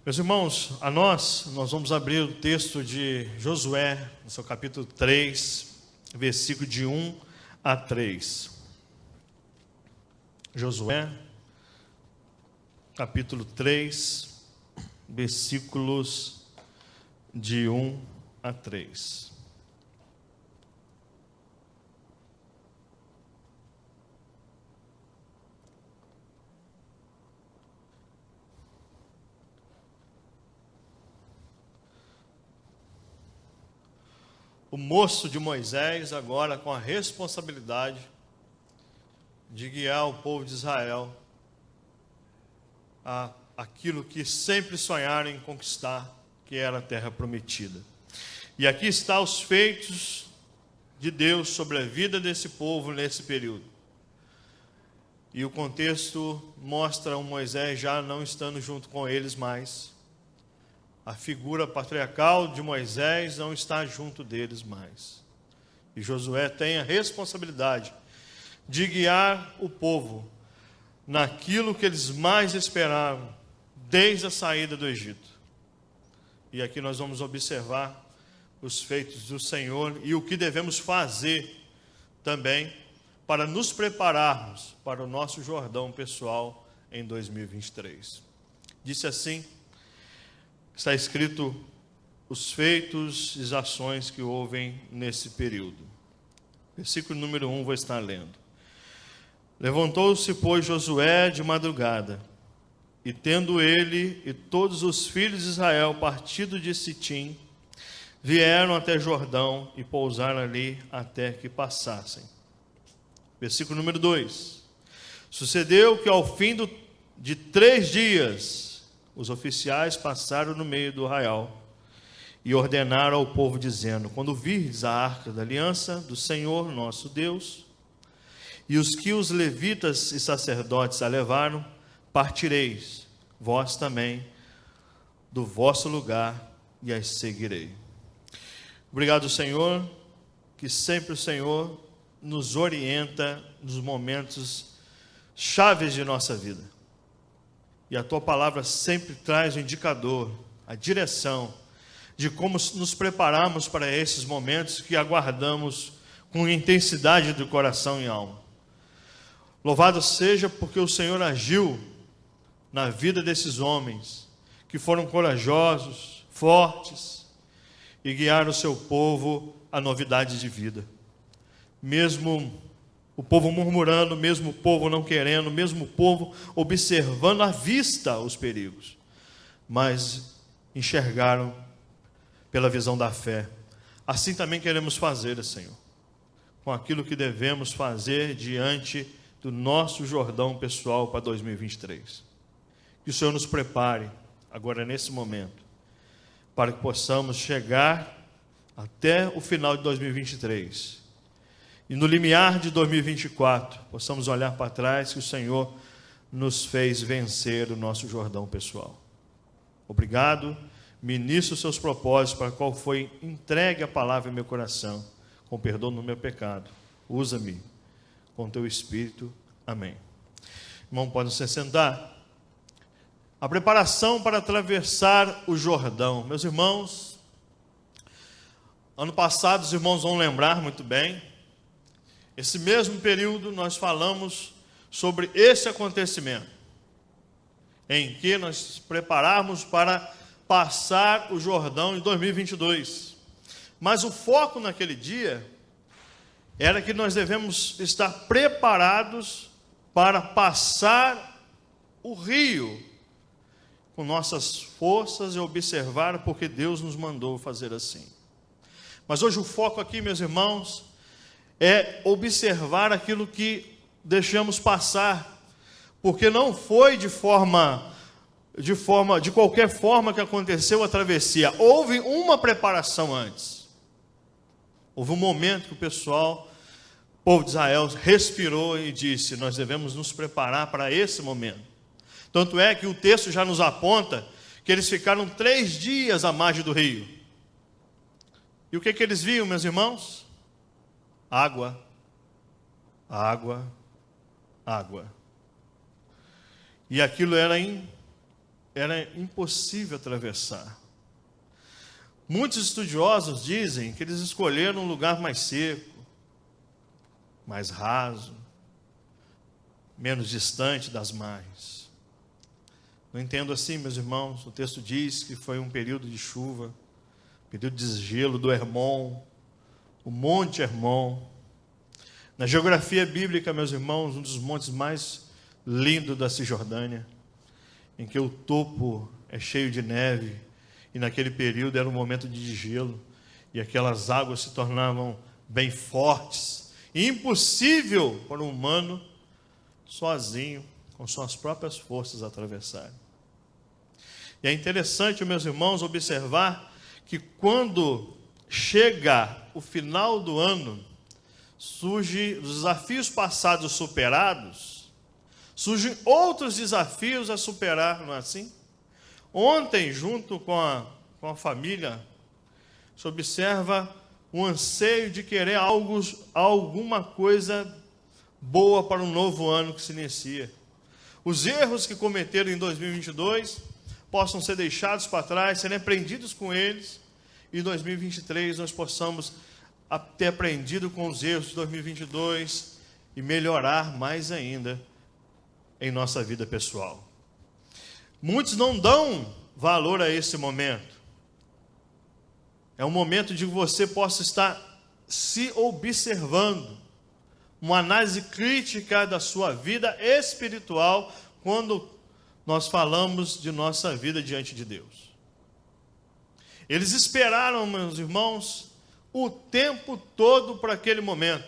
Meus irmãos, nós vamos abrir o texto de Josué, no seu capítulo 3, versículo de 1 a 3. Josué, capítulo 3, versículos de 1 a 3. O moço de Moisés, agora com a responsabilidade de guiar o povo de Israel a aquilo que sempre sonharam em conquistar, que era a terra prometida. E aqui está os feitos de Deus sobre a vida desse povo nesse período. E o contexto mostra o Moisés já não estando junto com eles mais. A figura patriarcal de Moisés não está junto deles mais. E Josué tem a responsabilidade de guiar o povo naquilo que eles mais esperavam desde a saída do Egito. E aqui nós vamos observar os feitos do Senhor e o que devemos fazer também para nos prepararmos para o nosso Jordão pessoal em 2023. Disse assim: está escrito os feitos e as ações que houve nesse período. Versículo número 1, vou estar lendo. Levantou-se, pois, Josué de madrugada, e tendo ele e todos os filhos de Israel partido de Sitim, vieram até Jordão e pousaram ali até que passassem. Versículo número 2. Sucedeu que ao fim de 3 dias, os oficiais passaram no meio do arraial e ordenaram ao povo, dizendo: quando virdes a arca da aliança do Senhor nosso Deus, e os que os levitas e sacerdotes a levaram, partireis, vós também, do vosso lugar, e as seguirei. Obrigado, Senhor, que sempre o Senhor nos orienta nos momentos chaves de nossa vida. E a Tua palavra sempre traz o indicador, a direção de como nos prepararmos para esses momentos que aguardamos com intensidade do coração e alma. Louvado seja porque o Senhor agiu na vida desses homens, que foram corajosos, fortes, e guiaram o seu povo à novidade de vida. Mesmo o povo murmurando, mesmo o povo não querendo, mesmo o povo observando à vista os perigos, mas enxergaram pela visão da fé. Assim também queremos fazer, Senhor, com aquilo que devemos fazer diante do nosso Jordão pessoal para 2023. Que o Senhor nos prepare agora nesse momento, para que possamos chegar até o final de 2023. E no limiar de 2024, possamos olhar para trás que o Senhor nos fez vencer o nosso Jordão pessoal. Obrigado, ministro os seus propósitos, para qual foi entregue a palavra em meu coração, com perdão no meu pecado. Usa-me com teu Espírito. Amém. Irmão, pode se sentar. A preparação para atravessar o Jordão. Meus irmãos, ano passado, os irmãos vão lembrar muito bem, esse mesmo período nós falamos sobre esse acontecimento, em que nós prepararmos para passar o Jordão em 2022. Mas o foco naquele dia era que nós devemos estar preparados para passar o rio com nossas forças e observar porque Deus nos mandou fazer assim. Mas hoje o foco aqui, meus irmãos, é observar aquilo que deixamos passar, porque não foi de qualquer forma que aconteceu a travessia. Houve uma preparação antes. Houve um momento que o povo de Israel respirou e disse: nós devemos nos preparar para esse momento. Tanto é que o texto já nos aponta que eles ficaram 3 dias à margem do rio. E o que eles viam, meus irmãos? Água, água, água. E aquilo era impossível atravessar. Muitos estudiosos dizem que eles escolheram um lugar mais seco, mais raso, menos distante das margens. Não entendo assim, meus irmãos. O texto diz que foi um período de chuva, período de gelo do Hermon, o Monte Hermon. Na geografia bíblica, meus irmãos, um dos montes mais lindos da Cisjordânia, em que o topo é cheio de neve, e naquele período era um momento de gelo, e aquelas águas se tornavam bem fortes, e impossível para um humano, sozinho, com suas próprias forças, atravessar. E é interessante, meus irmãos, observar que quando chega o final do ano, surgem os desafios passados superados, surgem outros desafios a superar, não é assim? Ontem, junto com a família, se observa um anseio de querer alguma coisa boa para um novo ano que se inicia. Os erros que cometeram em 2022 possam ser deixados para trás, serem aprendidos com eles, e em 2023 nós possamos ter aprendido com os erros de 2022 e melhorar mais ainda em nossa vida pessoal. Muitos não dão valor a esse momento. É um momento de que você possa estar se observando, uma análise crítica da sua vida espiritual, quando nós falamos de nossa vida diante de Deus. Eles esperaram, meus irmãos, o tempo todo para aquele momento.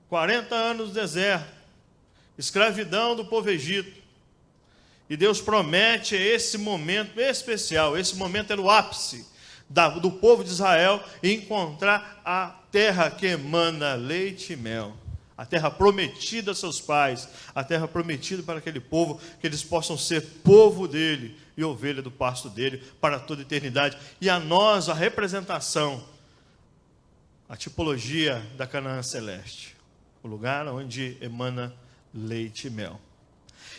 40 anos no deserto, escravidão do povo egito. E Deus promete esse momento especial. Esse momento era o ápice do povo de Israel encontrar a terra que emana leite e mel. A terra prometida a seus pais, a terra prometida para aquele povo, que eles possam ser povo dele e ovelha do pasto dele para toda a eternidade. E a nós, a representação, a tipologia da Canaã celeste, o lugar onde emana leite e mel.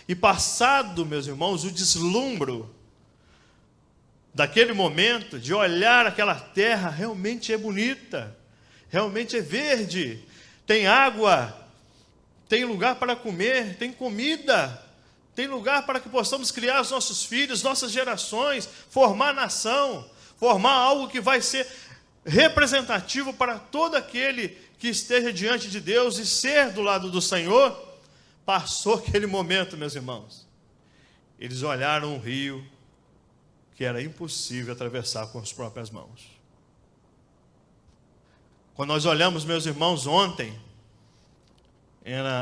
E passado, meus irmãos, o deslumbro daquele momento, de olhar aquela terra, realmente é bonita, realmente é verde, tem água, tem lugar para comer, tem comida, tem lugar para que possamos criar os nossos filhos, nossas gerações, formar nação, formar algo que vai ser representativo para todo aquele que esteja diante de Deus e ser do lado do Senhor. Passou aquele momento, meus irmãos. Eles olharam um rio que era impossível atravessar com as próprias mãos. Quando nós olhamos, meus irmãos, ontem,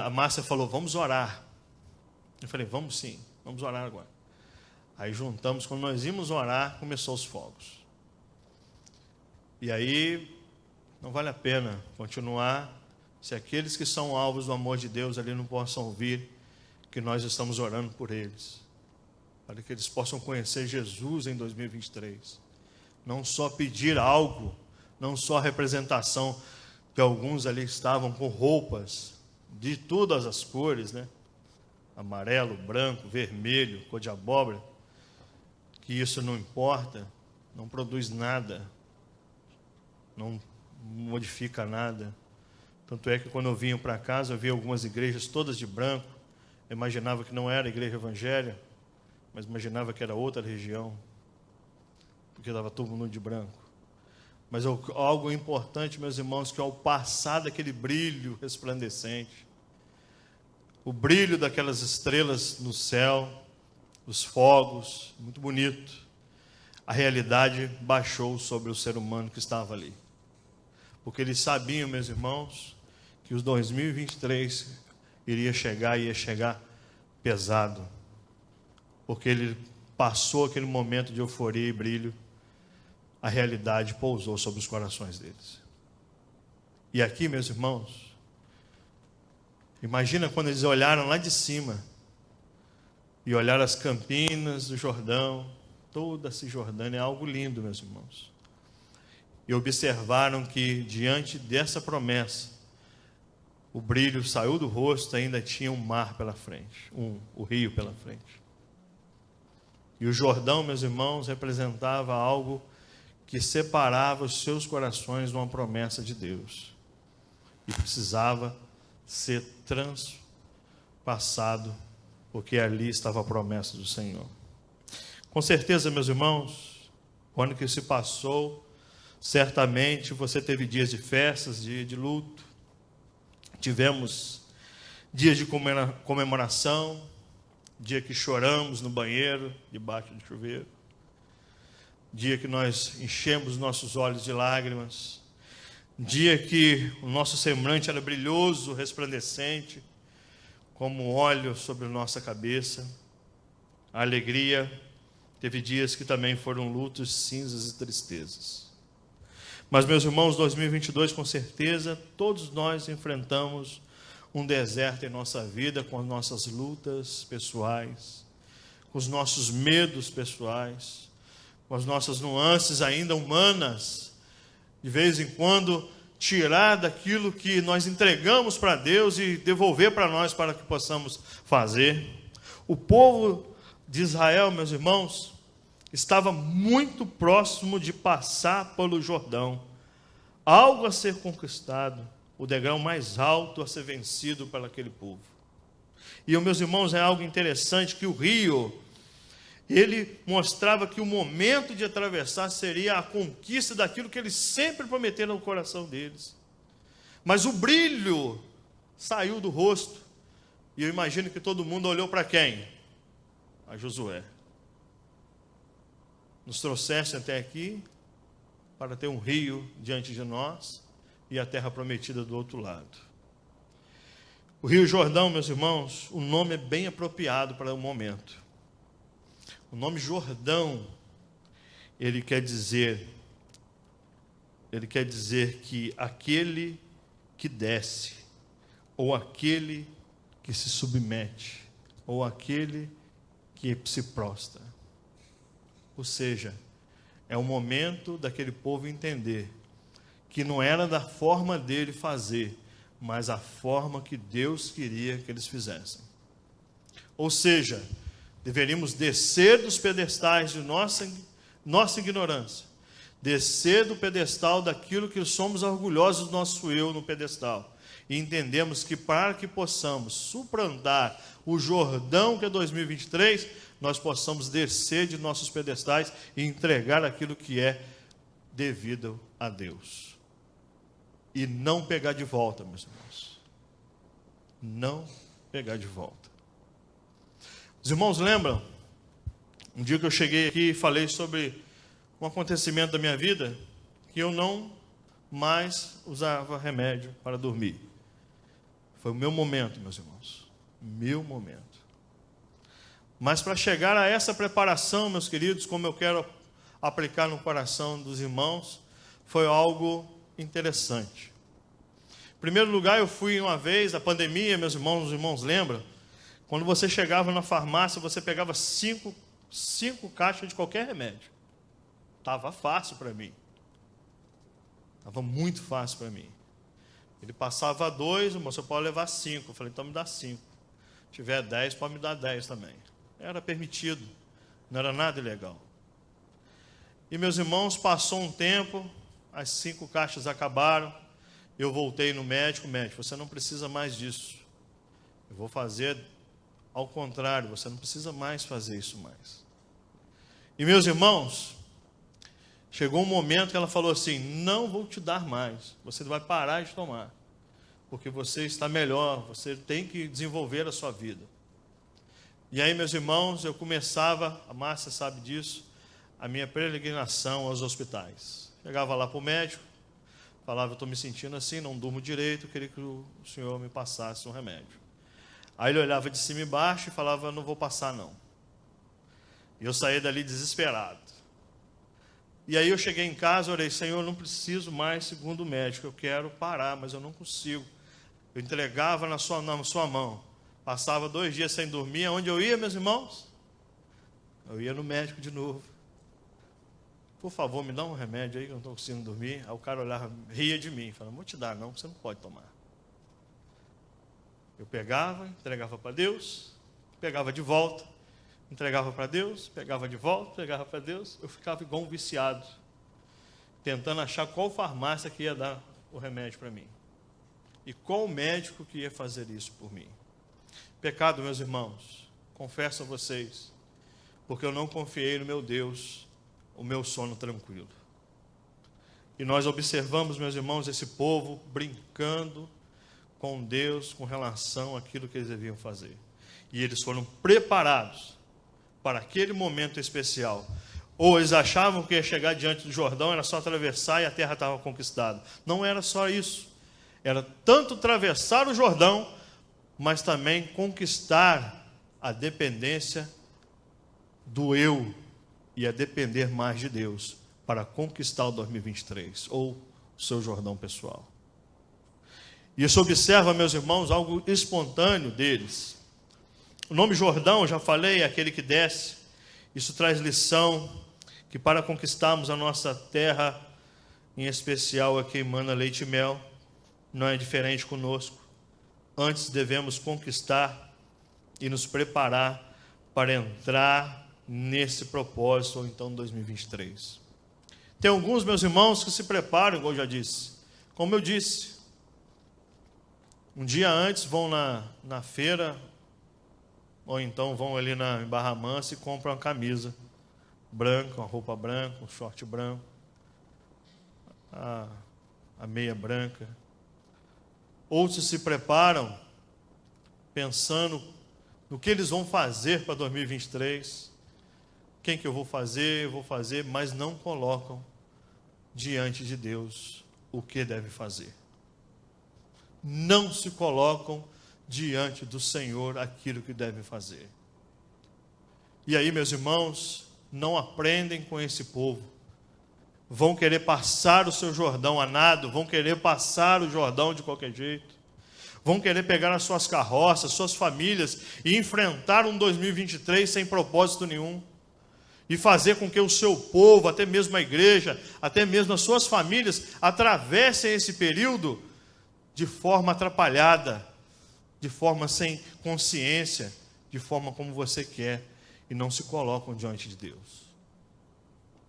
a Márcia falou, vamos orar. Eu falei, vamos sim, vamos orar agora. Aí juntamos, quando nós íamos orar, começou os fogos. E aí, não vale a pena continuar, se aqueles que são alvos do amor de Deus ali não possam ouvir que nós estamos orando por eles, para que eles possam conhecer Jesus em 2023. Não só pedir algo, não só a representação, que alguns ali estavam com roupas de todas as cores, né? Amarelo, branco, vermelho, cor de abóbora, que isso não importa, não produz nada, não modifica nada. Tanto é que quando eu vinha para casa, eu via algumas igrejas todas de branco, eu imaginava que não era a igreja evangélica, mas imaginava que era outra região, porque estava todo mundo de branco. Mas algo importante, meus irmãos, que ao passar daquele brilho resplandecente, o brilho daquelas estrelas no céu, os fogos, muito bonito, a realidade baixou sobre o ser humano que estava ali. Porque eles sabiam, meus irmãos, que os 2023 ia chegar pesado. Porque ele passou aquele momento de euforia e brilho, a realidade pousou sobre os corações deles. E aqui, meus irmãos, imagina quando eles olharam lá de cima, e olharam as campinas do Jordão, toda a Cisjordânia, é algo lindo, meus irmãos. E observaram que, diante dessa promessa, o brilho saiu do rosto, ainda tinha um mar pela frente, o rio pela frente. E o Jordão, meus irmãos, representava algo que separava os seus corações de uma promessa de Deus. E precisava ser transpassado, porque ali estava a promessa do Senhor. Com certeza, meus irmãos, o ano que se passou, certamente você teve dias de festas, dias de luto. Tivemos dias de comemoração, dia que choramos no banheiro, debaixo do chuveiro. Dia que nós enchemos nossos olhos de lágrimas. Dia que o nosso semblante era brilhoso, resplandecente, como óleo sobre nossa cabeça. A alegria. Teve dias que também foram lutos, cinzas e tristezas. Mas, meus irmãos, 2022, com certeza, todos nós enfrentamos um deserto em nossa vida, com as nossas lutas pessoais, com os nossos medos pessoais, com as nossas nuances ainda humanas, de vez em quando tirar daquilo que nós entregamos para Deus e devolver para nós para que possamos fazer. O povo de Israel, meus irmãos, estava muito próximo de passar pelo Jordão, algo a ser conquistado, o degrau mais alto a ser vencido por aquele povo. E, meus irmãos, é algo interessante que o rio, ele mostrava que o momento de atravessar seria a conquista daquilo que eles sempre prometeram no coração deles. Mas o brilho saiu do rosto, e eu imagino que todo mundo olhou para quem? A Josué. Nos trouxeste até aqui para ter um rio diante de nós e a terra prometida do outro lado. O Rio Jordão, meus irmãos, o nome é bem apropriado para o momento. O nome Jordão, ele quer dizer que aquele que desce, ou aquele que se submete, ou aquele que se prostra. Ou seja, é o momento daquele povo entender que não era da forma dele fazer, mas a forma que Deus queria que eles fizessem. Ou seja, deveríamos descer dos pedestais de nossa ignorância, descer do pedestal daquilo que somos orgulhosos do nosso eu no pedestal, e entendemos que para que possamos suplantar o Jordão que é 2023, nós possamos descer de nossos pedestais e entregar aquilo que é devido a Deus. E não pegar de volta, meus irmãos. Não pegar de volta. Os irmãos lembram? Um dia que eu cheguei aqui e falei sobre um acontecimento da minha vida, que eu não mais usava remédio para dormir. Foi o meu momento, meus irmãos. Meu momento. Mas para chegar a essa preparação, meus queridos, como eu quero aplicar no coração dos irmãos, foi algo interessante. Em primeiro lugar, eu fui uma vez, a pandemia, meus irmãos, os irmãos lembram? Quando você chegava na farmácia, você pegava cinco caixas de qualquer remédio. Estava fácil para mim. Estava muito fácil para mim. Ele passava 2, o moço pode levar 5. Eu falei, então me dá 5. Se tiver 10, pode me dar 10 também. Era permitido, não era nada ilegal. E, meus irmãos, passou um tempo, as 5 caixas acabaram, eu voltei no médico, você não precisa mais disso. Eu vou fazer ao contrário, você não precisa mais fazer isso mais. E, meus irmãos, chegou um momento que ela falou assim, não vou te dar mais, você vai parar de tomar, porque você está melhor, você tem que desenvolver a sua vida. E aí, meus irmãos, eu começava, a Márcia sabe disso, a minha peregrinação aos hospitais. Chegava lá para o médico, falava, eu estou me sentindo assim, não durmo direito, eu queria que o senhor me passasse um remédio. Aí ele olhava de cima e baixo e falava, não vou passar não. E eu saí dali desesperado. E aí eu cheguei em casa, orei, Senhor, eu não preciso mais segundo o médico, eu quero parar, mas eu não consigo. Eu entregava na sua mão. Passava 2 dias sem dormir. Onde eu ia, meus irmãos? Eu ia no médico de novo. Por favor, me dá um remédio aí que eu não estou conseguindo dormir. Aí o cara olhava, ria de mim, falava, não vou te dar não, você não pode tomar. Eu pegava, entregava para Deus, pegava de volta, entregava para Deus, pegava de volta, pegava para Deus. Eu ficava igual um viciado, tentando achar qual farmácia que ia dar o remédio para mim. E qual médico que ia fazer isso por mim. Pecado, meus irmãos, confesso a vocês, porque eu não confiei no meu Deus, o meu sono tranquilo. E nós observamos, meus irmãos, esse povo brincando com Deus com relação àquilo que eles deviam fazer. E eles foram preparados para aquele momento especial. Ou eles achavam que ia chegar diante do Jordão, era só atravessar e a terra estava conquistada. Não era só isso. Era tanto atravessar o Jordão, mas também conquistar a dependência do eu e a depender mais de Deus para conquistar o 2023, ou o seu Jordão pessoal. Isso observa, meus irmãos, algo espontâneo deles. O nome Jordão, já falei, é aquele que desce. Isso traz lição que para conquistarmos a nossa terra, em especial a que emana leite e mel, não é diferente conosco. Antes devemos conquistar e nos preparar para entrar nesse propósito, ou então 2023. Tem alguns, meus irmãos, que se preparam, igual eu já disse. Como eu disse, um dia antes vão na feira, ou então vão ali em Barra Mansa e compram uma camisa branca, uma roupa branca, um short branco, a meia branca. Outros se preparam pensando no que eles vão fazer para 2023. Quem que eu vou fazer, mas não colocam diante de Deus o que deve fazer. Não se colocam diante do Senhor aquilo que devem fazer. E aí, meus irmãos, não aprendem com esse povo. Vão querer passar o seu Jordão a nado, vão querer passar o Jordão de qualquer jeito. Vão querer pegar as suas carroças, suas famílias e enfrentar um 2023 sem propósito nenhum. E fazer com que o seu povo, até mesmo a igreja, até mesmo as suas famílias, atravessem esse período de forma atrapalhada, de forma sem consciência, de forma como você quer, e não se colocam diante de Deus.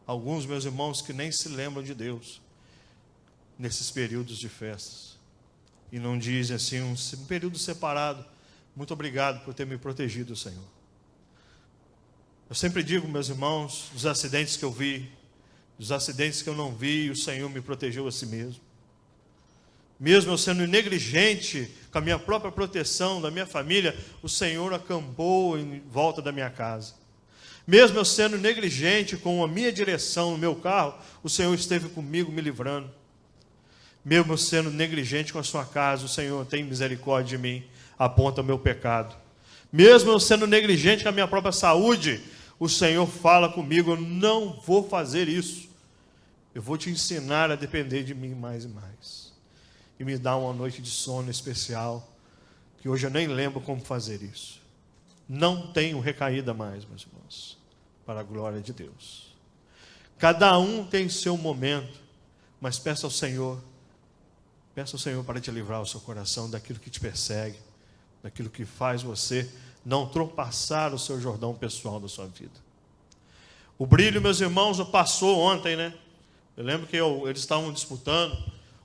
Alguns, meus irmãos, que nem se lembram de Deus nesses períodos de festas, e não dizem assim, um período separado, muito obrigado por ter me protegido, Senhor. Eu sempre digo, meus irmãos, dos acidentes que eu vi, dos acidentes que eu não vi, o Senhor me protegeu a si mesmo. Mesmo eu sendo negligente com a minha própria proteção da minha família, o Senhor acampou em volta da minha casa. Mesmo eu sendo negligente com a minha direção no meu carro, o Senhor esteve comigo me livrando. Mesmo eu sendo negligente com a sua casa, o Senhor tem misericórdia de mim, aponta o meu pecado. Mesmo eu sendo negligente com a minha própria saúde, o Senhor fala comigo, eu não vou fazer isso. Eu vou te ensinar a depender de mim mais e mais. E me dá uma noite de sono especial, que hoje eu nem lembro como fazer isso. Não tenho recaída mais, meus irmãos, para a glória de Deus. Cada um tem seu momento, mas peça ao Senhor para te livrar o seu coração daquilo que te persegue, daquilo que faz você não tropeçar o seu Jordão pessoal da sua vida. O brilho, meus irmãos, passou ontem, né? Eu lembro que eles estavam disputando,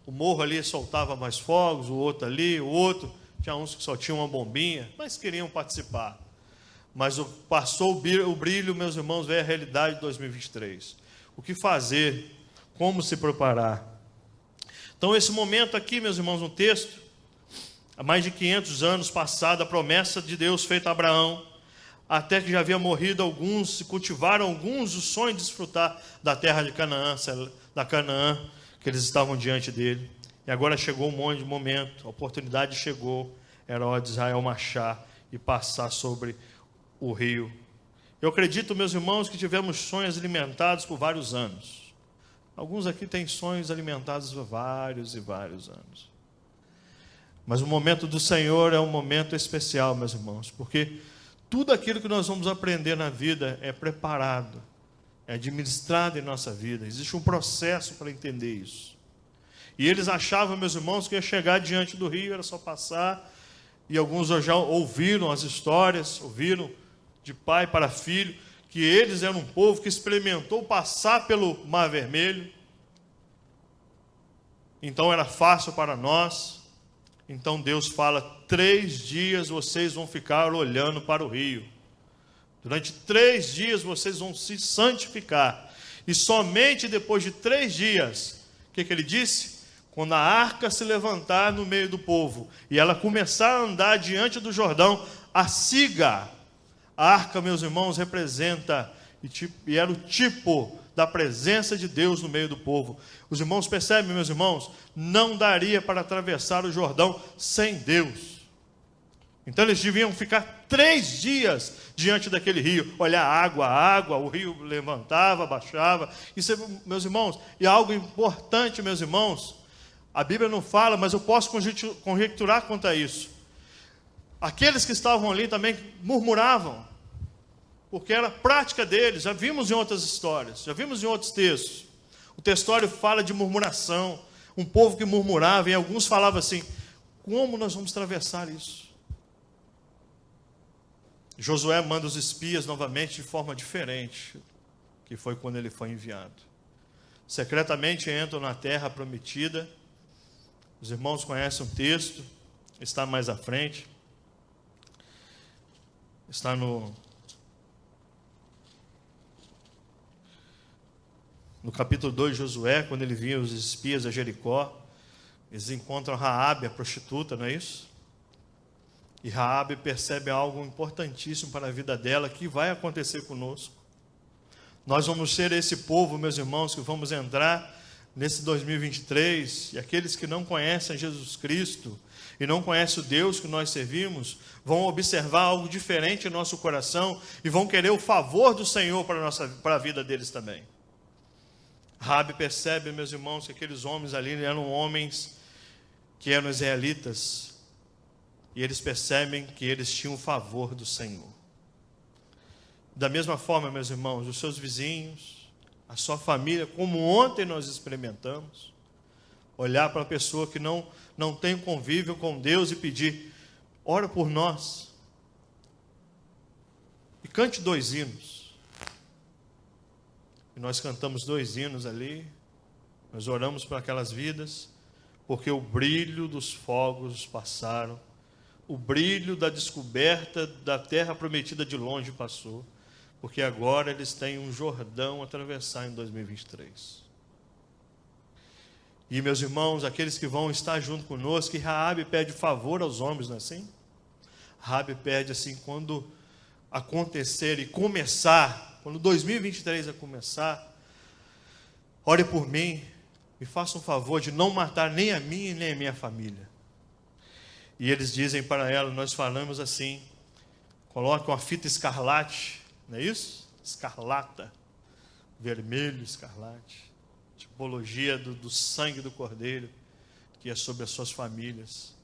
o morro ali soltava mais fogos, o outro ali, o outro, tinha uns que só tinham uma bombinha, mas queriam participar. Mas passou o brilho, meus irmãos, veio a realidade de 2023. O que fazer? Como se preparar? Então, esse momento aqui, meus irmãos, no texto, há mais de 500 anos passada, a promessa de Deus feita a Abraão, até que já havia morrido alguns, se cultivaram alguns o sonho de desfrutar da terra de Canaã, da Canaã, que eles estavam diante dele. E agora chegou um monte de momento, a oportunidade chegou, era hora de Israel marchar e passar sobre o rio. Eu acredito, meus irmãos, que tivemos sonhos alimentados por vários anos. Alguns aqui têm sonhos alimentados por vários e vários anos. Mas o momento do Senhor é um momento especial, meus irmãos, porque tudo aquilo que nós vamos aprender na vida é preparado, é administrado em nossa vida. Existe um processo para entender isso. E eles achavam, meus irmãos, que ia chegar diante do rio, era só passar, e alguns já ouviram as histórias, ouviram de pai para filho, que eles eram um povo que experimentou passar pelo Mar Vermelho. Então era fácil para nós. Então Deus fala: 3 dias vocês vão ficar olhando para o rio. Durante 3 dias vocês vão se santificar. E somente depois de 3 dias, o que ele disse? Quando a arca se levantar no meio do povo e ela começar a andar diante do Jordão, a siga. A arca, meus irmãos, representa e era o tipo da presença de Deus no meio do povo. Os irmãos percebem, meus irmãos? Não daria para atravessar o Jordão sem Deus. Então eles deviam ficar 3 dias diante daquele rio, olhar a água, o rio levantava, baixava. Isso, meus irmãos, é algo importante, meus irmãos. A Bíblia não fala, mas eu posso conjecturar quanto a isso. Aqueles que estavam ali também murmuravam, porque era prática deles. Já vimos em outras histórias, já vimos em outros textos. O textório fala de murmuração, um povo que murmurava, e alguns falavam assim: como nós vamos atravessar isso? Josué manda os espias novamente de forma diferente, que foi quando ele foi enviado. Secretamente entram na terra prometida. Os irmãos conhecem o texto, está mais à frente. Está no capítulo 2 de Josué, quando ele viu os espias a Jericó. Eles encontram Raabe, a prostituta, não é isso? E Raabe percebe algo importantíssimo para a vida dela, que vai acontecer conosco. Nós vamos ser esse povo, meus irmãos, que vamos entrar nesse 2023, e aqueles que não conhecem Jesus Cristo, e não conhecem o Deus que nós servimos, vão observar algo diferente em nosso coração, e vão querer o favor do Senhor para a vida deles também. Raabe percebe, meus irmãos, que aqueles homens ali eram homens que eram israelitas, e eles percebem que eles tinham o favor do Senhor. Da mesma forma, meus irmãos, os seus vizinhos, a sua família, como ontem nós experimentamos, olhar para uma pessoa que não tem convívio com Deus e pedir: ora por nós, e cante 2 hinos. E nós cantamos 2 hinos ali, nós oramos por aquelas vidas, porque o brilho dos fogos passaram, o brilho da descoberta da terra prometida de longe passou, porque agora eles têm um Jordão a atravessar em 2023. E, meus irmãos, aqueles que vão estar junto conosco, que Raabe pede favor aos homens, não é assim? Raabe pede assim: quando acontecer e começar, quando 2023 a começar, ore por mim, me faça um favor de não matar nem a mim nem a minha família. E eles dizem para ela, nós falamos assim: coloque uma fita escarlate, não é isso? Escarlata, vermelho escarlate, tipologia do sangue do Cordeiro, que é sobre as suas famílias.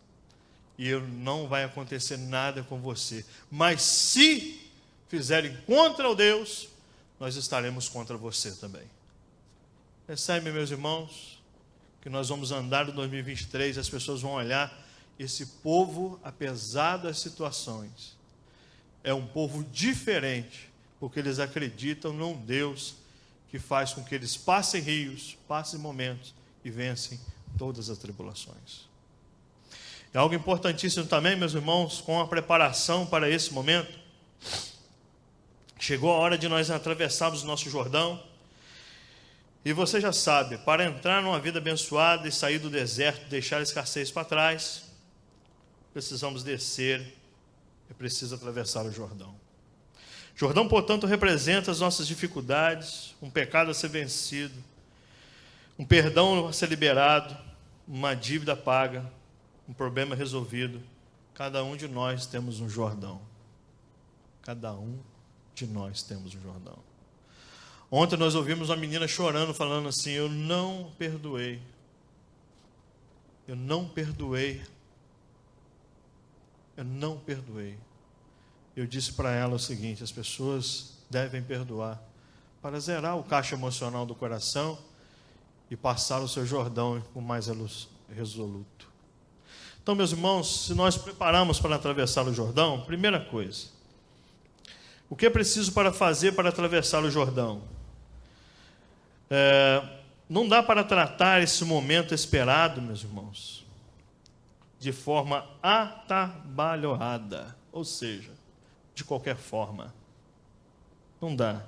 E não vai acontecer nada com você. Mas se fizerem contra o Deus, nós estaremos contra você também. Percebe, meus irmãos, que nós vamos andar em 2023, as pessoas vão olhar, esse povo, apesar das situações, é um povo diferente, porque eles acreditam num Deus que faz com que eles passem rios, passem momentos e vencem todas as tribulações. É algo importantíssimo também, meus irmãos, com a preparação para esse momento. Chegou a hora de nós atravessarmos o nosso Jordão. E você já sabe, para entrar numa vida abençoada e sair do deserto, deixar a escassez para trás, precisamos descer e precisa atravessar o Jordão. Jordão, portanto, representa as nossas dificuldades, um pecado a ser vencido, um perdão a ser liberado, uma dívida paga, um problema resolvido. Cada um de nós temos um Jordão. Cada um de nós temos um Jordão. Ontem nós ouvimos uma menina chorando, falando assim: eu não perdoei. Eu não perdoei. Eu não perdoei. Eu disse para ela o seguinte: as pessoas devem perdoar para zerar o caixa emocional do coração e passar o seu Jordão com mais resoluto. Então, meus irmãos, se nós preparamos para atravessar o Jordão, primeira coisa, O que é preciso para fazer para atravessar o Jordão? Não dá para tratar esse momento esperado, meus irmãos, de forma atabalhoada, ou seja, de qualquer forma. Não dá.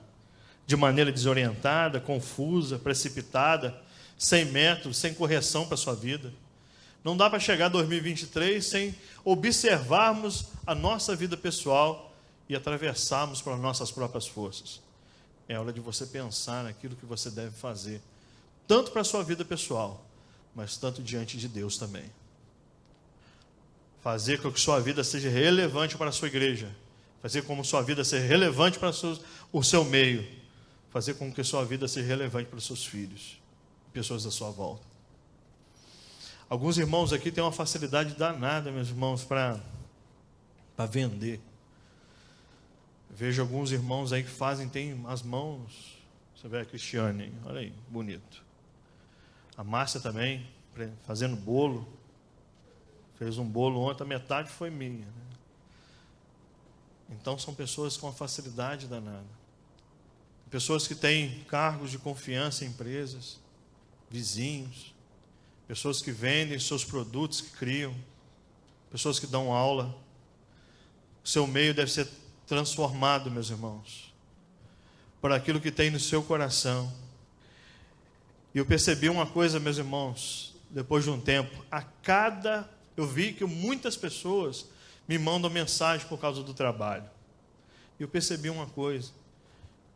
De maneira desorientada, confusa, precipitada, sem método, sem correção para a sua vida. Não dá para chegar a 2023 sem observarmos a nossa vida pessoal e atravessarmos para nossas próprias forças. É hora de você pensar naquilo que você deve fazer, tanto para a sua vida pessoal, mas tanto diante de Deus também. Fazer com que sua vida seja relevante para a sua igreja, fazer com que sua vida seja relevante para o seu meio, fazer com que sua vida seja relevante para os seus filhos, pessoas da sua volta. Alguns irmãos aqui têm uma facilidade danada, meus irmãos, para vender. Vejo alguns irmãos aí que tem as mãos, você vê a Cristiane, olha aí, bonito. A Márcia também, fazendo bolo, fez um bolo ontem, a metade foi minha, né? Então são pessoas com uma facilidade danada. Pessoas que têm cargos de confiança em empresas, vizinhos, pessoas que vendem seus produtos, que criam, pessoas que dão aula. O seu meio deve ser transformado, meus irmãos, por aquilo que tem no seu coração. E eu percebi uma coisa, meus irmãos, depois de um tempo, eu vi que muitas pessoas me mandam mensagem por causa do trabalho. E eu percebi uma coisa,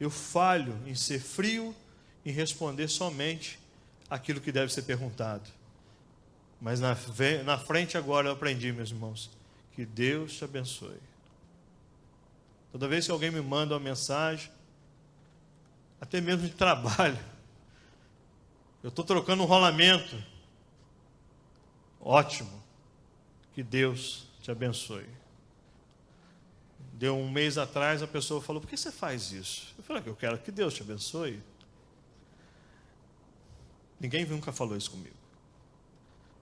eu falho em ser frio, em responder somente aquilo que deve ser perguntado. Mas na frente agora eu aprendi, meus irmãos, que Deus te abençoe. Toda vez que alguém me manda uma mensagem, até mesmo de trabalho, eu estou trocando um rolamento, ótimo, que Deus te abençoe. Deu um mês atrás, a pessoa falou, por que você faz isso? Eu falei, eu quero que Deus te abençoe. Ninguém nunca falou isso comigo.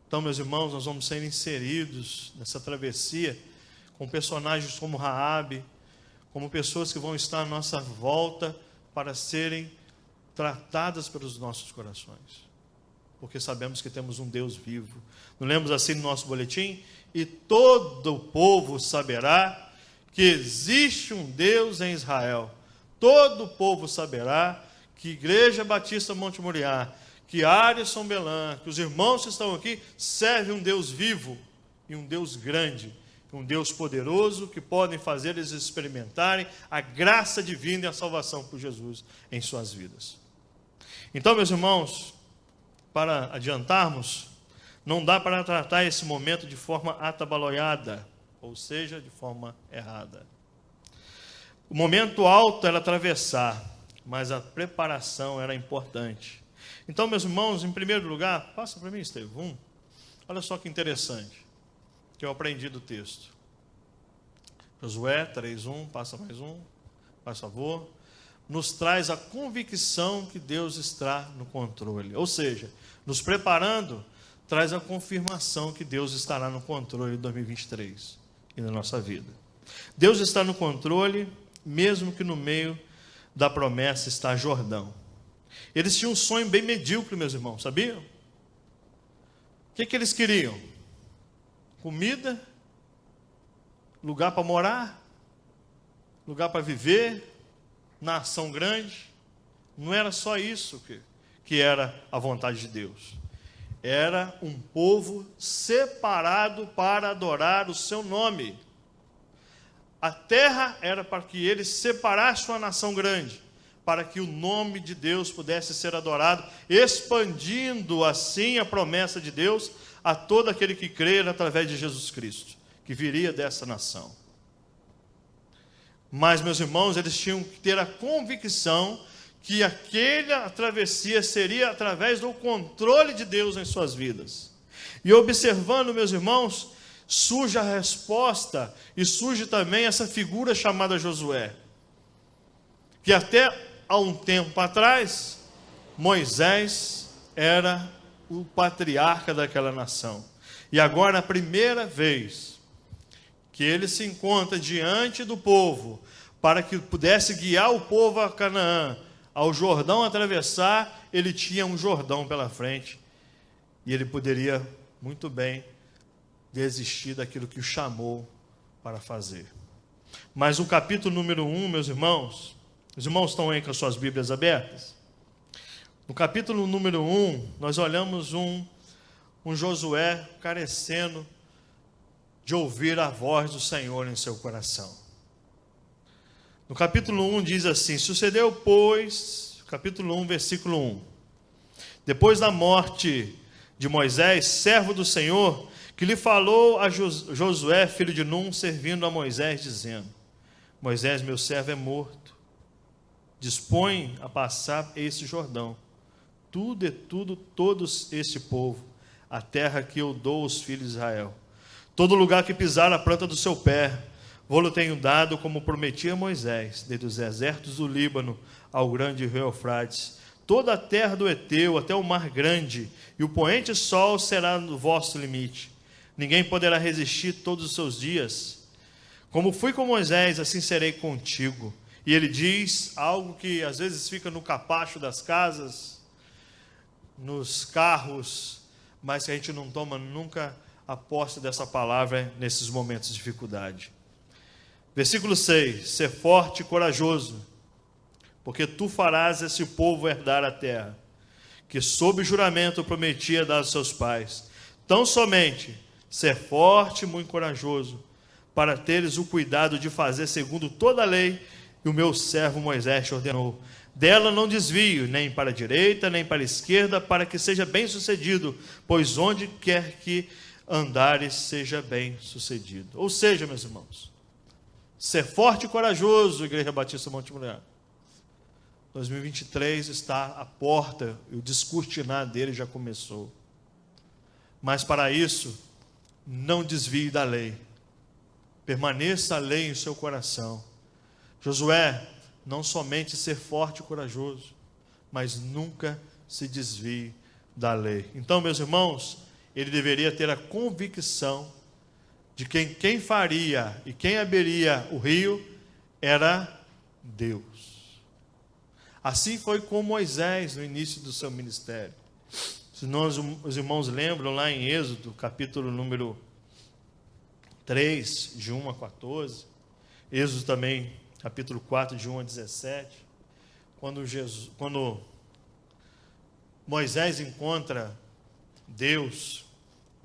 Então, meus irmãos, nós vamos ser inseridos nessa travessia com personagens como Raabe, como pessoas que vão estar à nossa volta para serem tratadas pelos nossos corações. Porque sabemos que temos um Deus vivo. Não lemos assim no nosso boletim? E todo o povo saberá que existe um Deus em Israel. Todo o povo saberá que Igreja Batista Monte Moriá, que Área São Belã, que os irmãos que estão aqui servem um Deus vivo e um Deus grande, um Deus poderoso, que podem fazer eles experimentarem a graça divina e a salvação por Jesus em suas vidas. Então, meus irmãos, para adiantarmos, não dá para tratar esse momento de forma atabalhoada, ou seja, de forma errada. O momento alto era atravessar, mas a preparação era importante. Então, meus irmãos, em primeiro lugar, passa para mim, Estevão. Olha só que interessante, que eu aprendi do texto. Josué 3:1, passa mais um, faz favor. Nos traz a convicção que Deus está no controle. Ou seja, nos preparando, traz a confirmação que Deus estará no controle de 2023 e na nossa vida. Deus está no controle, mesmo que no meio da promessa está Jordão. Eles tinham um sonho bem medíocre, meus irmãos, sabiam? O que eles queriam? Comida, lugar para morar, lugar para viver, nação grande. Não era só isso que era a vontade de Deus. Era um povo separado para adorar o seu nome. A terra era para que eles separassem uma nação grande, para que o nome de Deus pudesse ser adorado, expandindo assim a promessa de Deus a todo aquele que crer através de Jesus Cristo, que viria dessa nação. Mas, meus irmãos, eles tinham que ter a convicção que aquela travessia seria através do controle de Deus em suas vidas. E observando, meus irmãos, surge a resposta e surge também essa figura chamada Josué, que até há um tempo atrás, Moisés era o patriarca daquela nação. E agora, a primeira vez que ele se encontra diante do povo para que pudesse guiar o povo a Canaã, ao Jordão atravessar, ele tinha um Jordão pela frente, e ele poderia muito bem desistir daquilo que o chamou para fazer. Mas o capítulo número 1, meus irmãos, os irmãos estão aí com as suas Bíblias abertas? No capítulo número 1, nós olhamos um Josué carecendo de ouvir a voz do Senhor em seu coração. No capítulo 1 diz assim: sucedeu, pois, capítulo 1, versículo 1, depois da morte de Moisés, servo do Senhor, que lhe falou a Josué, filho de Num, servindo a Moisés, dizendo: Moisés, meu servo, é morto, dispõe a passar esse Jordão, todos este povo, a terra que eu dou aos filhos de Israel. Todo lugar que pisar a planta do seu pé, vou-lo tenho dado, como prometi a Moisés, desde os desertos do Líbano ao grande rio Eufrates, toda a terra do Eteu até o mar grande, e o poente sol será no vosso limite. Ninguém poderá resistir todos os seus dias. Como fui com Moisés, assim serei contigo. E ele diz algo que às vezes fica no capacho das casas, nos carros, mas que a gente não toma nunca a posse dessa palavra nesses momentos de dificuldade. Versículo 6: ser forte e corajoso, porque tu farás esse povo herdar a terra, que sob juramento prometia dar aos seus pais. Tão somente ser forte e muito corajoso, para teres o cuidado de fazer segundo toda a lei que o meu servo Moisés te ordenou. Dela não desvio, nem para a direita, nem para a esquerda, para que seja bem sucedido, pois onde quer que andares, seja bem sucedido. Ou seja, meus irmãos, ser forte e corajoso, Igreja Batista Monte Mulher. 2023 está à porta, e o descortinar dele já começou. Mas para isso, não desvie da lei. Permaneça a lei em seu coração. Josué, não somente ser forte e corajoso, mas nunca se desvie da lei. Então, meus irmãos, ele deveria ter a convicção de que quem faria e quem abriria o rio era Deus. Assim foi com Moisés no início do seu ministério. Se os irmãos lembram lá em Êxodo, capítulo número 3, de 1 a 14, Êxodo também, capítulo 4, de 1 a 17, quando Moisés encontra Deus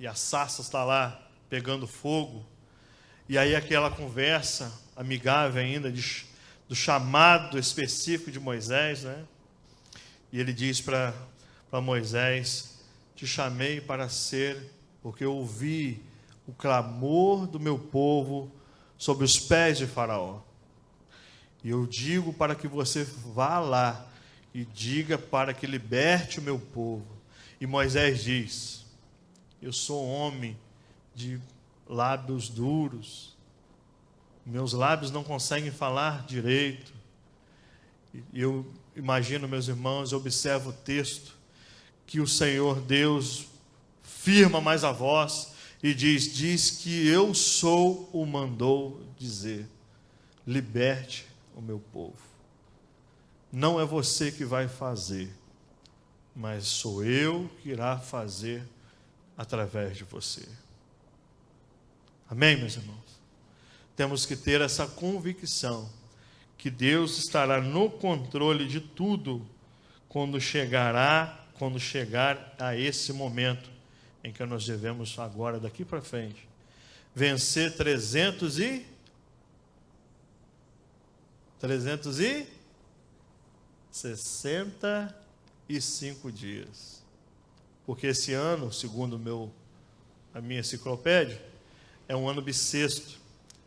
e a sarça está lá pegando fogo, e aí aquela conversa amigável ainda do chamado específico de Moisés, né? E ele diz para Moisés: te chamei para ser, porque eu ouvi o clamor do meu povo sobre os pés de Faraó. E eu digo para que você vá lá e diga para que liberte o meu povo. E Moisés diz: eu sou homem de lábios duros, meus lábios não conseguem falar direito. E eu imagino, meus irmãos, eu observo o texto, que o Senhor Deus firma mais a voz e diz que eu sou o mandou dizer, liberte o meu povo. Não é você que vai fazer, mas sou eu que irá fazer através de você. Amém, meus irmãos? Temos que ter essa convicção que Deus estará no controle de tudo quando chegar a esse momento em que nós devemos agora, daqui para frente, vencer 365 dias. Porque esse ano, segundo a minha enciclopédia, é um ano bissexto.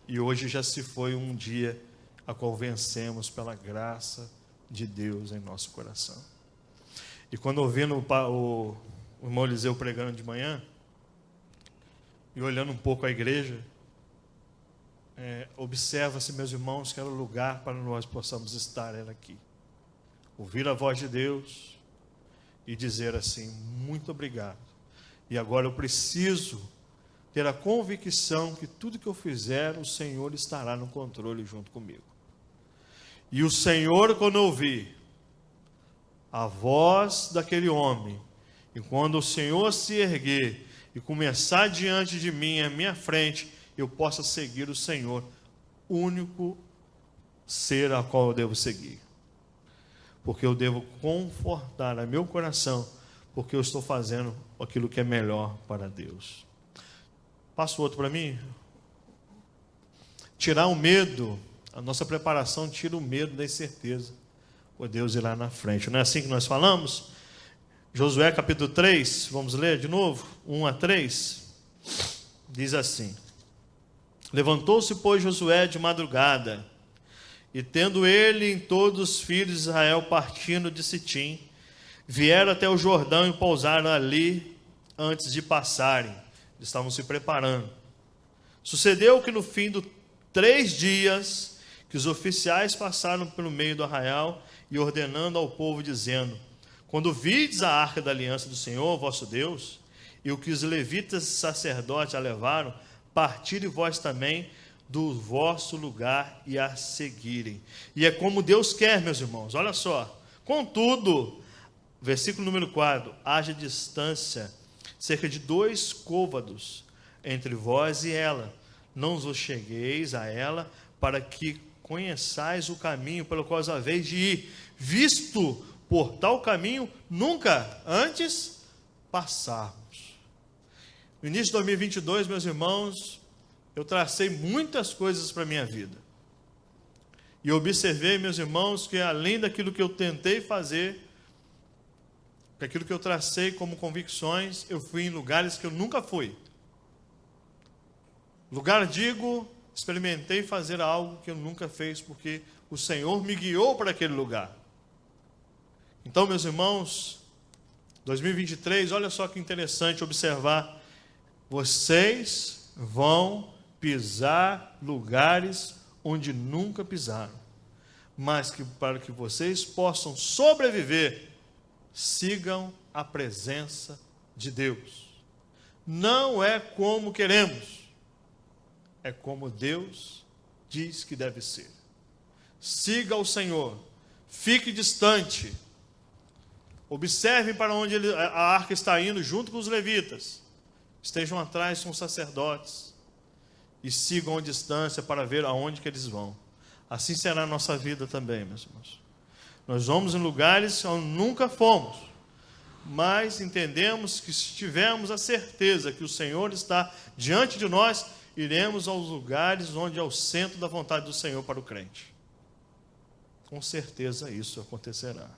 E hoje já se foi um dia a qual vencemos pela graça de Deus em nosso coração. E quando ouvindo o irmão Eliseu pregando de manhã, e olhando um pouco a igreja, observa-se, meus irmãos, que era o lugar para nós possamos estar, era aqui. Ouvir a voz de Deus e dizer assim: muito obrigado. E agora eu preciso ter a convicção que tudo que eu fizer, o Senhor estará no controle junto comigo. E o Senhor, quando ouvir a voz daquele homem, e quando o Senhor se erguer e começar diante de mim, à minha frente, eu possa seguir o Senhor, único ser a qual eu devo seguir. Porque eu devo confortar a meu coração, porque eu estou fazendo aquilo que é melhor para Deus. Passa o outro para mim. Tirar o medo, a nossa preparação tira o medo da incerteza. O Deus irá na frente. Não é assim que nós falamos? Josué capítulo 3, vamos ler de novo? 1 a 3. Diz assim: Levantou-se, pois, Josué de madrugada, e tendo ele em todos os filhos de Israel partindo de Sitim, vieram até o Jordão e pousaram ali antes de passarem. Eles estavam se preparando. Sucedeu que no fim de 3 dias, que os oficiais passaram pelo meio do arraial e ordenando ao povo, dizendo: Quando vides a arca da aliança do Senhor, vosso Deus, e o que os levitas e sacerdotes a levaram, partirem vós também do vosso lugar e a seguirem. E é como Deus quer, meus irmãos, olha só. Contudo, versículo número 4, haja distância, cerca de 2 côvados, entre vós e ela. Não vos chegueis a ela, para que conheçais o caminho pelo qual haveis de ir, visto por tal caminho nunca antes passarmos. No início de 2022, meus irmãos, eu tracei muitas coisas para a minha vida. E observei, meus irmãos, que além daquilo que eu tentei fazer, aquilo que eu tracei como convicções, eu fui em lugares que eu nunca fui. Lugar, digo, experimentei fazer algo que eu nunca fiz, porque o Senhor me guiou para aquele lugar. Então, meus irmãos, 2023, olha só que interessante observar. Vocês vão pisar lugares onde nunca pisaram, mas que para que vocês possam sobreviver, sigam a presença de Deus. Não é como queremos, é como Deus diz que deve ser. Siga o Senhor, fique distante, observem para onde a arca está indo junto com os levitas, estejam atrás com os sacerdotes e sigam a distância para ver aonde que eles vão. Assim será a nossa vida também, meus irmãos. Nós vamos em lugares onde nunca fomos, mas entendemos que se tivermos a certeza que o Senhor está diante de nós, iremos aos lugares onde é o centro da vontade do Senhor para o crente. Com certeza isso acontecerá.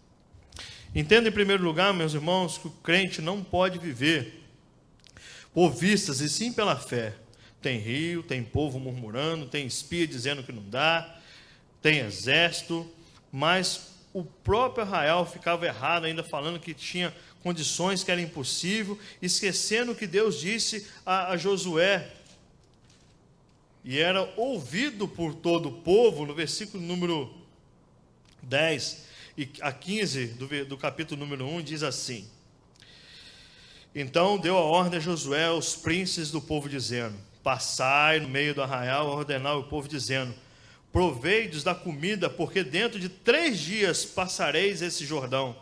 Entenda em primeiro lugar, meus irmãos, que o crente não pode viver por vistas e sim pela fé. Tem rio, tem povo murmurando, tem espia dizendo que não dá, tem exército, mas o próprio arraial ficava errado, ainda falando que tinha condições que era impossível, esquecendo o que Deus disse a Josué. E era ouvido por todo o povo, no versículo número 10 e a 15 do capítulo número 1, diz assim: Então deu a ordem a Josué aos príncipes do povo, dizendo: Passai no meio do arraial a ordenar o povo, dizendo: Provei-vos da comida, porque dentro de 3 dias passareis esse Jordão,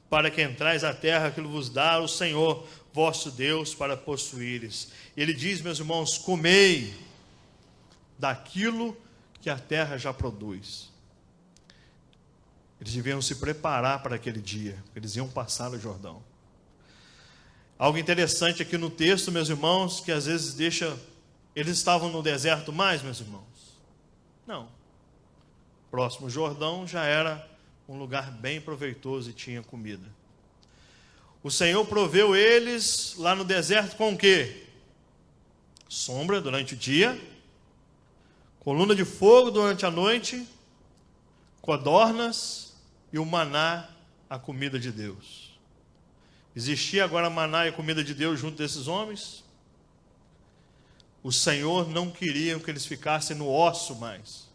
para que entrais a terra que vos dá o Senhor vosso Deus para possuíres. Ele diz, meus irmãos, comei daquilo que a terra já produz. Eles deviam se preparar para aquele dia, eles iam passar o Jordão. Algo interessante aqui no texto, meus irmãos, que às vezes deixa... Eles estavam no deserto mais, meus irmãos? Não. Próximo ao Jordão já era um lugar bem proveitoso e tinha comida. O Senhor proveu eles lá no deserto com o quê? Sombra durante o dia, coluna de fogo durante a noite, codornas e o maná, a comida de Deus. Existia agora maná e comida de Deus junto desses homens? O Senhor não queria que eles ficassem no osso mais.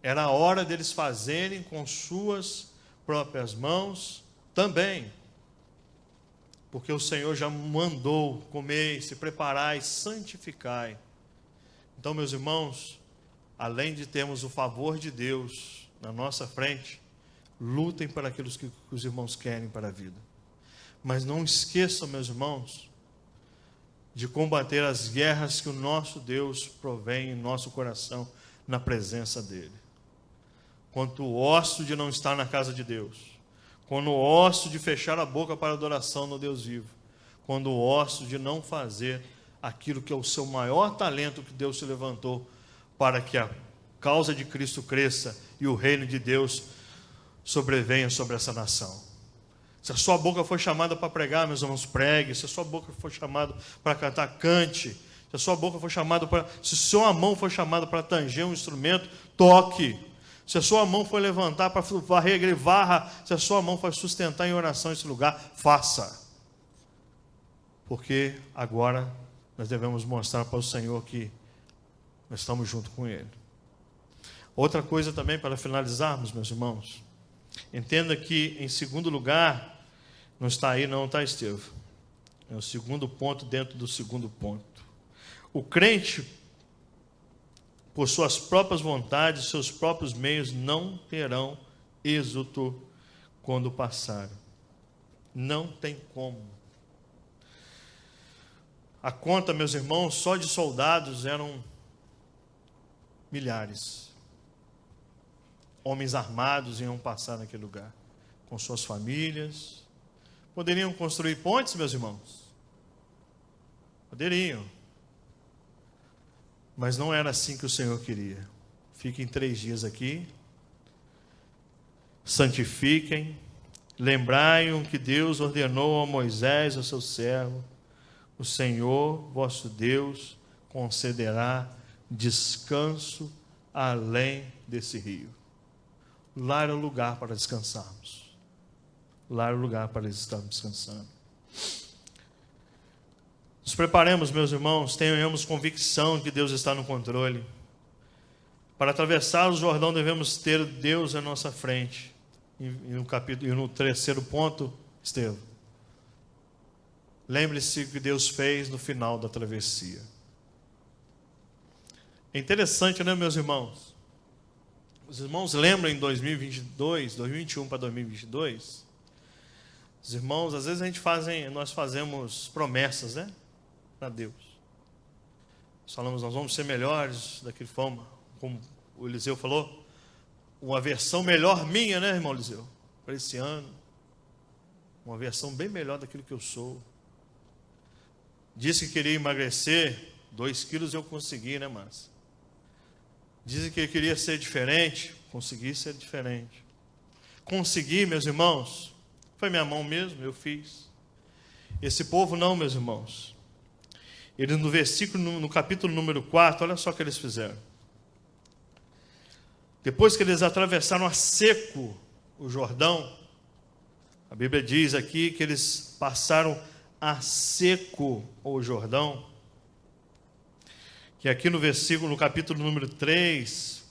Era a hora deles fazerem com suas próprias mãos também. Porque o Senhor já mandou comer, se preparar e santificar. Então, meus irmãos, além de termos o favor de Deus na nossa frente, lutem para aquilo que os irmãos querem para a vida. Mas não esqueçam, meus irmãos, de combater as guerras que o nosso Deus provém em nosso coração, na presença dEle. Quanto o ócio de não estar na casa de Deus, quando o ócio de fechar a boca para a adoração no Deus vivo, quando o ócio de não fazer aquilo que é o seu maior talento que Deus se levantou para que a causa de Cristo cresça e o reino de Deus sobrevenha sobre essa nação. Se a sua boca foi chamada para pregar, meus irmãos, pregue. Se a sua boca foi chamada para cantar, cante. Se a sua boca foi chamada para... Se a sua mão foi chamada para tanger um instrumento, toque. Se a sua mão foi levantar para varrer, varra. Se a sua mão foi sustentar em oração esse lugar, faça. Porque agora nós devemos mostrar para o Senhor que nós estamos junto com Ele. Outra coisa também, para finalizarmos, meus irmãos. Entenda que, em segundo lugar, não está aí, não está, Estevão? É o segundo ponto dentro do segundo ponto. O crente, por suas próprias vontades, seus próprios meios, não terão êxito quando passarem. Não tem como. A conta, meus irmãos, só de soldados eram milhares. Homens armados iam passar naquele lugar, com suas famílias. Poderiam construir pontes, meus irmãos? Poderiam. Mas não era assim que o Senhor queria. Fiquem 3 dias aqui. Santifiquem. Lembrai-o que Deus ordenou a Moisés, a seu servo. O Senhor, vosso Deus, concederá descanso além desse rio. Lá era o lugar para descansarmos. Lá era o lugar para eles estarem descansando. Nos preparemos, meus irmãos, tenhamos convicção que Deus está no controle. Para atravessar o Jordão devemos ter Deus à nossa frente. E no terceiro ponto, Estevão, lembre-se o que Deus fez no final da travessia. É interessante, né, meus irmãos? Os irmãos lembram em 2021 para 2022? Os irmãos, às vezes nós fazemos promessas, né? Para Deus. Nós falamos, nós vamos ser melhores daquele forma, como o Eliseu falou, uma versão melhor minha, né, irmão Eliseu? Para esse ano. Uma versão bem melhor daquilo que eu sou. Disse que queria emagrecer, 2 quilos eu consegui, né, Márcia? Disse que queria ser diferente, consegui ser diferente. Consegui, meus irmãos. Foi minha mão mesmo, eu fiz. Esse povo não, meus irmãos. Eles no capítulo número 4, olha só o que eles fizeram. Depois que eles atravessaram a seco o Jordão, a Bíblia diz aqui que eles passaram a seco o Jordão, que aqui no capítulo número 3,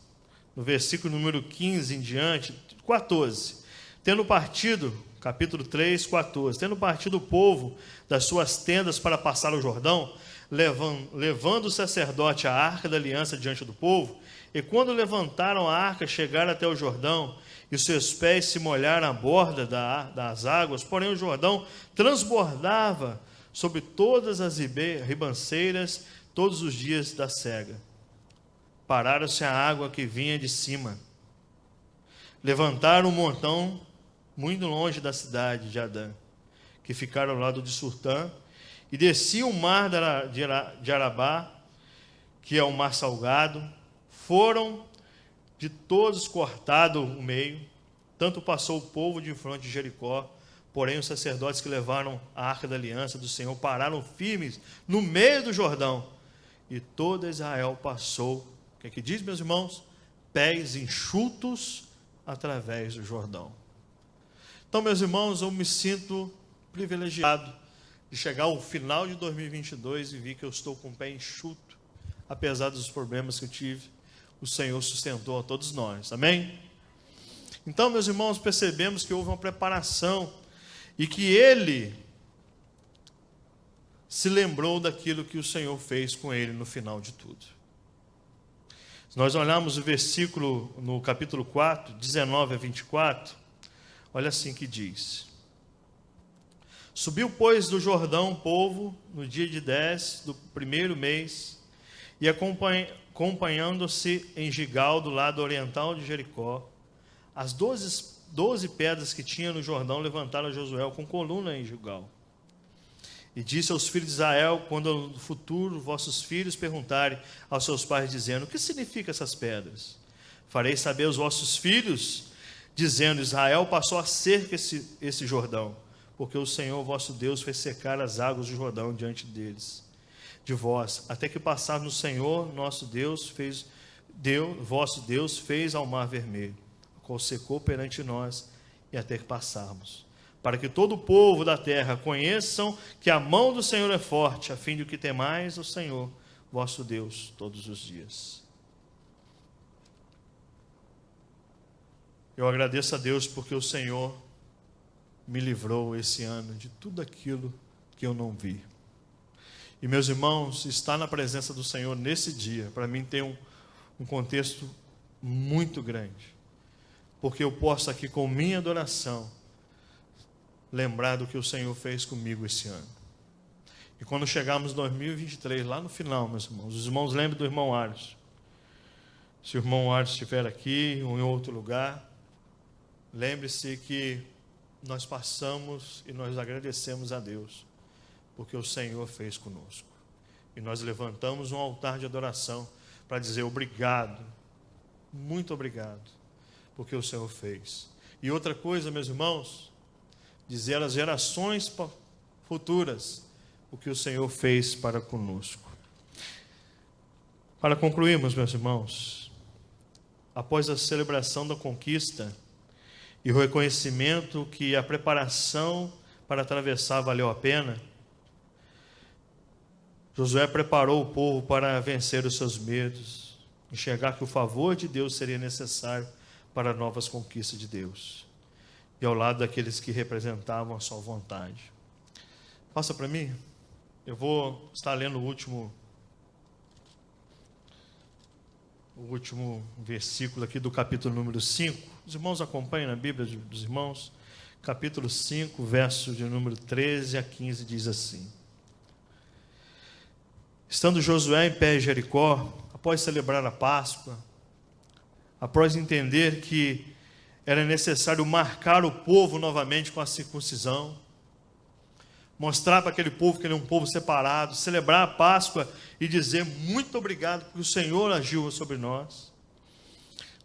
no versículo número 15 em diante, 14, tendo partido, capítulo 3, 14, tendo partido o povo das suas tendas para passar o Jordão, levando o sacerdote a arca da aliança diante do povo, e quando levantaram a arca, chegaram até o Jordão, e os seus pés se molharam à borda das águas, porém o Jordão transbordava sobre todas as ribanceiras todos os dias da cega. Pararam-se a água que vinha de cima. Levantaram um montão muito longe da cidade de Adã, que ficaram ao lado de Surtã, e desciam o mar de Arabá, que é o mar salgado. Foram de todos cortado o meio, tanto passou o povo de frente de Jericó, porém os sacerdotes que levaram a arca da aliança do Senhor pararam firmes no meio do Jordão, e todo Israel passou, o que é que diz, meus irmãos? Pés enxutos através do Jordão. Então, meus irmãos, eu me sinto privilegiado de chegar ao final de 2022 e ver que eu estou com o pé enxuto, apesar dos problemas que eu tive. O Senhor sustentou a todos nós, amém? Então, meus irmãos, percebemos que houve uma preparação e que ele se lembrou daquilo que o Senhor fez com ele no final de tudo. Se nós olharmos o versículo no capítulo 4, 19 a 24, olha assim que diz: Subiu, pois, do Jordão o povo no dia de 10 do primeiro mês, e acompanhando-se em Gigal, do lado oriental de Jericó, as 12 pedras que tinha no Jordão levantaram Josué com coluna em Gigal. E disse aos filhos de Israel: quando no futuro vossos filhos perguntarem aos seus pais, dizendo: o que significam essas pedras? Farei saber aos vossos filhos, dizendo: Israel passou a cerca esse Jordão, porque o Senhor vosso Deus fez secar as águas do Jordão diante de vós, até que passaram no Senhor nosso Deus vosso Deus fez ao mar vermelho, o qual secou perante nós, e até que passarmos, para que todo o povo da terra conheçam que a mão do Senhor é forte, a fim de que temais o Senhor vosso Deus todos os dias. Eu agradeço a Deus porque o Senhor me livrou esse ano de tudo aquilo que eu não vi. E, meus irmãos, estar na presença do Senhor nesse dia, para mim tem um contexto muito grande, porque eu posso aqui com minha adoração lembrar do que o Senhor fez comigo esse ano. E quando chegarmos em 2023, lá no final, meus irmãos, os irmãos lembram do irmão Ares. Se o irmão Ares estiver aqui ou em outro lugar, lembre-se que nós passamos e nós agradecemos a Deus, porque o Senhor fez conosco. E nós levantamos um altar de adoração para dizer obrigado, muito obrigado, porque o Senhor fez. E outra coisa, meus irmãos, dizer às gerações futuras o que o Senhor fez para conosco. Para concluirmos, meus irmãos, após a celebração da conquista e o reconhecimento que a preparação para atravessar valeu a pena, Josué preparou o povo para vencer os seus medos, enxergar que o favor de Deus seria necessário para novas conquistas de Deus, e ao lado daqueles que representavam a sua vontade. Passa para mim. Eu vou estar lendo o último versículo aqui do capítulo número 5. Os irmãos acompanham na Bíblia dos irmãos. Capítulo 5, verso de número 13 a 15, diz assim: Estando Josué em pé em Jericó, após celebrar a Páscoa, após entender que era necessário marcar o povo novamente com a circuncisão, mostrar para aquele povo que ele é um povo separado, celebrar a Páscoa e dizer muito obrigado porque o Senhor agiu sobre nós.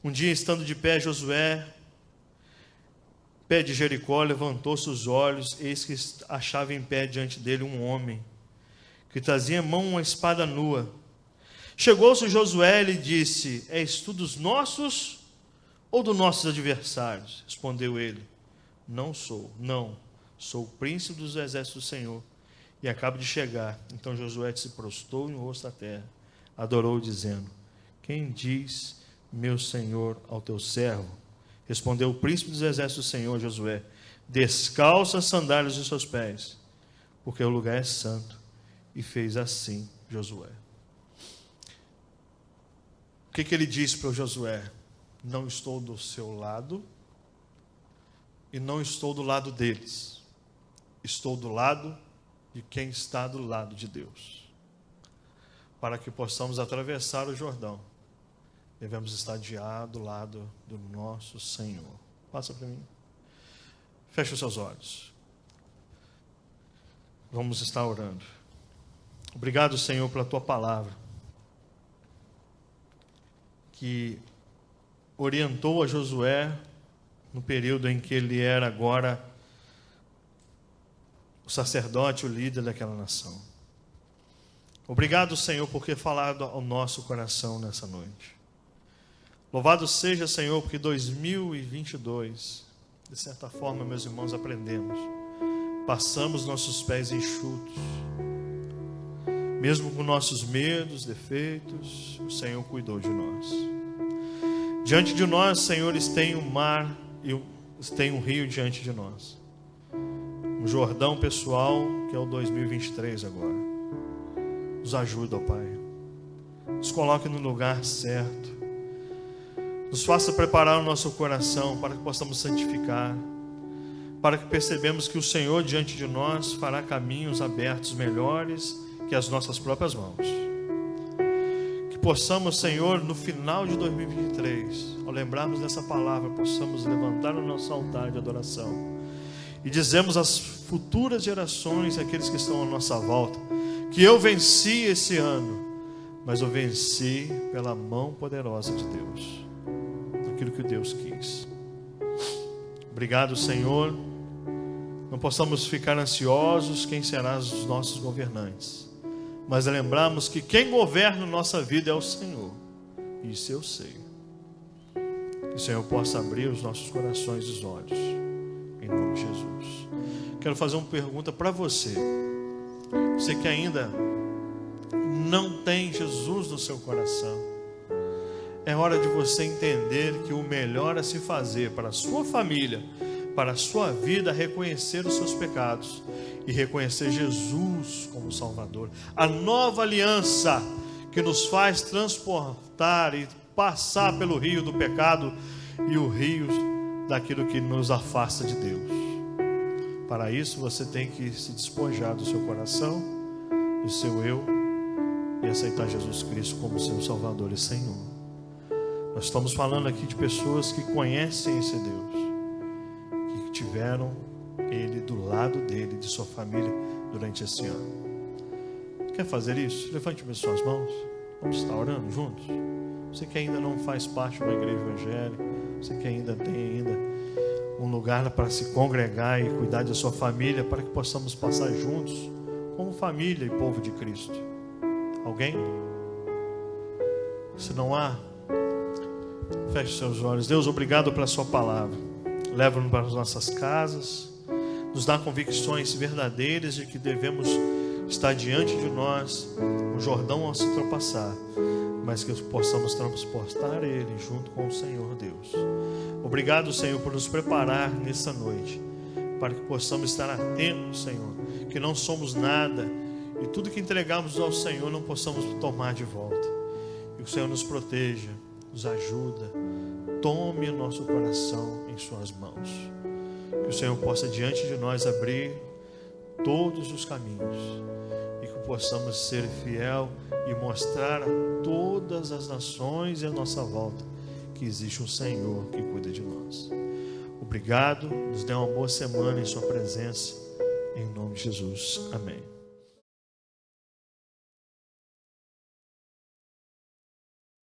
Um dia, estando de pé, Josué, pé de Jericó, levantou seus olhos, eis que achava em pé diante dele um homem, que trazia em mão uma espada nua. Chegou-se Josué e lhe disse: És tu dos nossos ou dos nossos adversários? Respondeu ele: Não, sou o príncipe dos exércitos do Senhor, e acabo de chegar. Então Josué se prostrou em rosto à terra, adorou, dizendo: Quem diz meu senhor ao teu servo? Respondeu o príncipe dos exércitos do Senhor, Josué: Descalça as sandálias dos seus pés, porque o lugar é santo. E fez assim Josué. O que ele disse para o Josué? Não estou do seu lado e não estou do lado deles. Estou do lado de quem está do lado de Deus. Para que possamos atravessar o Jordão, devemos estar do lado do nosso Senhor. Passa para mim. Feche os seus olhos. Vamos estar orando. Obrigado, Senhor, pela Tua palavra, que orientou a Josué no período em que ele era agora o sacerdote, o líder daquela nação. Obrigado, Senhor, por ter falado ao nosso coração nessa noite. Louvado seja, Senhor, porque 2022, de certa forma, meus irmãos, aprendemos. Passamos nossos pés enxutos. Mesmo com nossos medos, defeitos, o Senhor cuidou de nós. Diante de nós, Senhor, tem um mar e tem um rio diante de nós. Um Jordão pessoal, que é o 2023 agora. Nos ajuda, ó Pai. Nos coloque no lugar certo. Nos faça preparar o nosso coração para que possamos santificar, para que percebamos que o Senhor diante de nós fará caminhos abertos melhores que as nossas próprias mãos. Que possamos, Senhor, no final de 2023, ao lembrarmos dessa palavra, possamos levantar o nosso altar de adoração e dizemos às futuras gerações, aqueles que estão à nossa volta, que eu venci esse ano, mas eu venci pela mão poderosa de Deus, aquilo que Deus quis. Obrigado, Senhor. Não possamos ficar ansiosos quem será os nossos governantes, mas lembramos que quem governa nossa vida é o Senhor. Isso eu sei. Que o Senhor possa abrir os nossos corações e os olhos, em nome de Jesus. Quero fazer uma pergunta para você. Você que ainda não tem Jesus no seu coração, é hora de você entender que o melhor a se fazer para a sua família, para a sua vida, é reconhecer os seus pecados e reconhecer Jesus como Salvador. A nova aliança que nos faz transportar e passar pelo rio do pecado e o rio daquilo que nos afasta de Deus. Para isso você tem que se despojar do seu coração, do seu eu, e aceitar Jesus Cristo como seu Salvador e Senhor. Nós estamos falando aqui de pessoas que conhecem esse Deus, que tiveram Ele do lado dele, de sua família, durante esse ano. Quer fazer isso? Levante as suas mãos. Vamos estar orando juntos. Você que ainda não faz parte de uma igreja evangélica, você que ainda tem um lugar para se congregar e cuidar da sua família, para que possamos passar juntos como família e povo de Cristo. Alguém? Se não há, feche seus olhos. Deus, obrigado pela sua palavra. Leva-nos para as nossas casas, nos dá convicções verdadeiras de que devemos estar diante de nós, um Jordão a se ultrapassar, mas que possamos transportar ele junto com o Senhor Deus. Obrigado, Senhor, por nos preparar nessa noite, para que possamos estar atentos, Senhor, que não somos nada e tudo que entregamos ao Senhor não possamos tomar de volta. E o Senhor nos proteja, nos ajuda, tome o nosso coração em suas mãos. Que o Senhor possa diante de nós abrir todos os caminhos e que possamos ser fiel e mostrar a todas as nações e à nossa volta que existe um Senhor que cuida de nós. Obrigado, nos dê uma boa semana em sua presença, em nome de Jesus, amém.